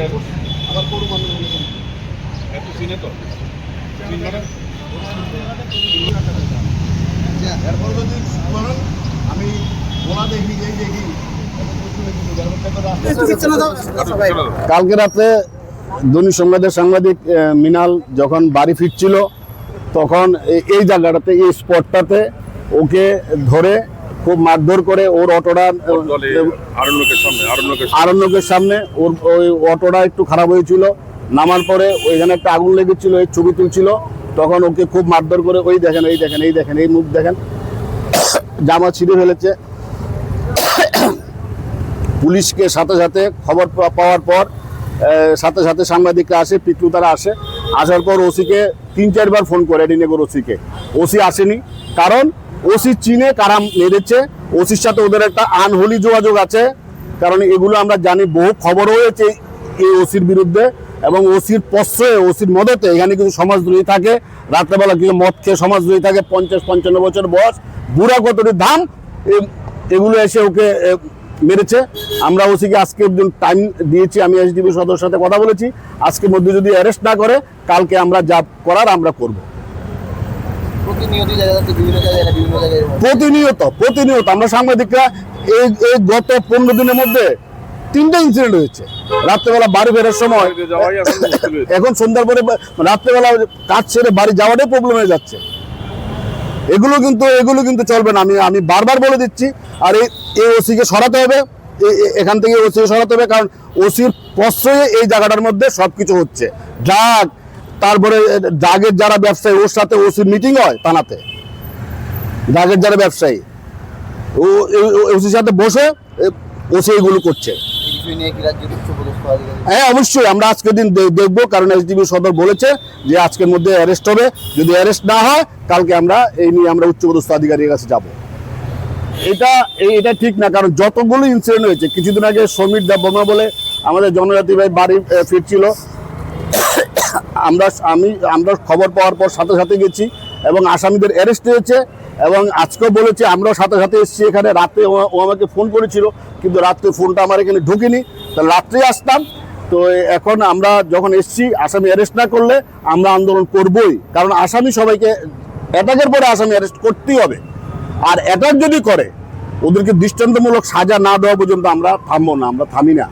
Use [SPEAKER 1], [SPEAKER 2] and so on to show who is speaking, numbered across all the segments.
[SPEAKER 1] আবার করু মানুষ এত চিনে তো এরপর যদি আমি বলা দেখি এই দেখি
[SPEAKER 2] কালকে রাতে দৈনিক সংবাদের সাংবাদিক মিনাল যখন বাড়ি ফিরছিল তখন এই জায়গাটাতে এই স্পটটাতে ওকে ধরে খুব মারধর করে ওর অটোটা আরণ্যকের সামনে ওর ওই অটোটা একটু খারাপ হয়েছিল। নামার পরে ওইখানে একটা আগুন লেগেছিল, এই ছবি তুলছিল, তখন ওকে খুব মারধর করে ওই দেখেন এই দেখেন এই দেখেন এই মুখ দেখেন জামা ছিঁড়ে ফেলেছে। পুলিশকে সাথে সাথে খবর পাওয়ার পর সাথে সাথে সাংবাদিকরা আসে, পিকলু তারা আসে। আসার পর ওসিকে 3-4 বার ফোন করে এডিনগর ওসিকে, ওসি আসেনি। কারণ ওসি চিনে কারা মেরেছে, ওসির সাথে ওদের একটা আনহোলি যোগাযোগ আছে। কারণ এগুলো আমরা জানি, বহু খবর হয়েছে এই ওসির বিরুদ্ধে এবং ওসির প্রশ্রয়ে ওসির মদতে এখানে কিছু সমাজদ্রোহী থাকে। রাত্রেবেলা কিছু মদ খেয়ে সমাজদ্রোহী থাকে, 50-55 বছর বয়স, বুড়া কতটি দাম, এগুলো এসে ওকে মেরেছে। আমরা ওসিকে আজকে টাইম দিয়েছি, আমি এসডিপি সদস্যের সাথে কথা বলেছি, আজকের মধ্যে যদি অ্যারেস্ট না করে কালকে আমরা যা করার আমরা করব। প্রতিনিয়ত আমরা সাংবাদিকরা এই গত 15 দিনের মধ্যে 3টা ইনসিডেন্ট হয়েছে। রাত্রেবেলা বাড়ি ফেরার সময়, এখন সন্ধ্যার পরে রাত্রেবেলা কাজ ছেড়ে বাড়ি যাওয়াটাই প্রবলেম হয়ে যাচ্ছে। এগুলো কিন্তু চলবে না, আমি বারবার বলে দিচ্ছি। আর এই ওসিকে সরাতে হবে, এখান থেকে ওসিকে সরাতে হবে। কারণ ওসির প্রশ্রয়ে এই জায়গাটার মধ্যে সবকিছু হচ্ছে। ড্রাগ, তারপরে ড্রাগের যারা ব্যবসায়ী ওর সাথে ওসির মিটিং হয় থানাতে, ড্রাগের যারা ব্যবসায়ী ও ওসির সাথে বসে ওসি এগুলো করছে। হ্যাঁ অবশ্যই আমরা আজকের দিন দেখবো, কারণ এসডিপি সদর বলেছে যে আজকের মধ্যে অ্যারেস্ট হবে। যদি অ্যারেস্ট না হয় কালকে আমরা এই নিয়ে আমরা উচ্চপদস্থ আধিকারিকের কাছে যাব। এটা ঠিক না, কারণ যতগুলো ইনসিডেন্ট হয়েছে, কিছুদিন আগে সমীর দেববর্মা বলে আমাদের জনজাতি ভাই বাড়ি ফিরছিল, আমরা খবর পাওয়ার পর সাথে সাথে গেছি এবং আসামিদের অ্যারেস্ট হয়েছে। এবং আজকেও বলেছে আমরাও সাথে সাথে এসেছি এখানে। রাত্রে ও আমাকে ফোন করেছিল, কিন্তু রাত্রে ফোনটা আমার এখানে ঢুকিনি, তাহলে রাত্রেই আসতাম। তো এখন আমরা যখন এসেছি, আসামি অ্যারেস্ট না করলে আমরা আন্দোলন করবই। কারণ আসামি সবাইকে, অ্যাটাকের পরে আসামি অ্যারেস্ট করতেই হবে। আর অ্যাটাক যদি করে ওদেরকে দৃষ্টান্তমূলক সাজা না দেওয়া পর্যন্ত আমরা থামবো না, আমরা থামি না।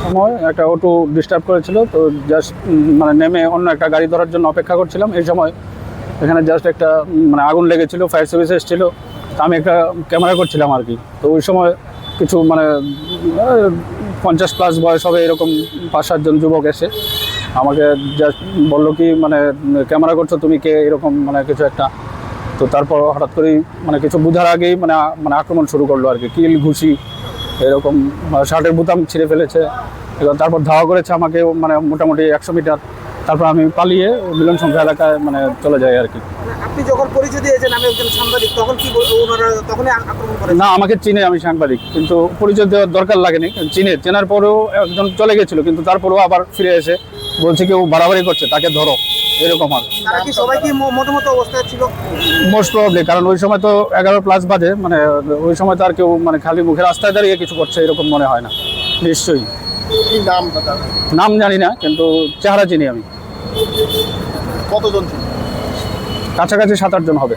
[SPEAKER 3] সময় একটা অটো ডিস্টার্ব করেছিল, তো জাস্ট মানে নেমে অন্য একটা গাড়ি ধরার জন্য অপেক্ষা করছিলাম। এই সময় এখানে জাস্ট একটা মানে আগুন লেগেছিল, ফায়ার সার্ভিস এসেছিল, তো আমি একটা ক্যামেরা করছিলাম আর কি। তো ওই সময় কিছু মানে 50+ বয়স হবে এরকম 5-7 জন যুবক এসে আমাকে জাস্ট বললো কি মানে ক্যামেরা করছো তুমি কে, এরকম মানে কিছু একটা। তো তারপর হঠাৎ করেই মানে কিছু বোঝার আগেই মানে আক্রমণ শুরু করলো আর কি, কিল ঘুষি এরকম, শার্টের বোতাম ছিঁড়ে ফেলেছে। এবং তারপর ধাওয়া করেছে আমাকে মানে মোটামুটি 100 মিটার। তারপর আমি পালিয়ে মিলন সংখ্যা এলাকায় মানে চলে যাই আর কি।
[SPEAKER 4] আপনি যখন পরিচয় দিয়েছেন আমি একজন সাংবাদিক, তখন কি ওনারা তখনই আক্রমণ করেন?
[SPEAKER 3] না, আমাকে চিনে, আমি সাংবাদিক, কিন্তু পরিচয় দেওয়ার দরকার লাগেনি। চেনার পরেও একজন চলে গেছিল, কিন্তু তারপরেও আবার ফিরে এসে বলছে কেউ বাড়াবাড়ি করছে, তাকে ধরো, এরকম আর।
[SPEAKER 4] তারা কি সবাই কি মতো অবস্থায় ছিল?
[SPEAKER 3] মোস্ট প্রবাবলি, কারণ ওই সময় তো 11+ বাজে, মানে ওই সময় তো আর কেউ মানে খালি মুখে রাস্তায় দাঁড়িয়ে কিছু করছে এরকম মনে হয় না। নিশ্চয়ই। নাম জানি না, কিন্তু চেহারা চিনি আমি।
[SPEAKER 1] কতজন ছিল?
[SPEAKER 3] কাছাকাছি 7-8 জন হবে।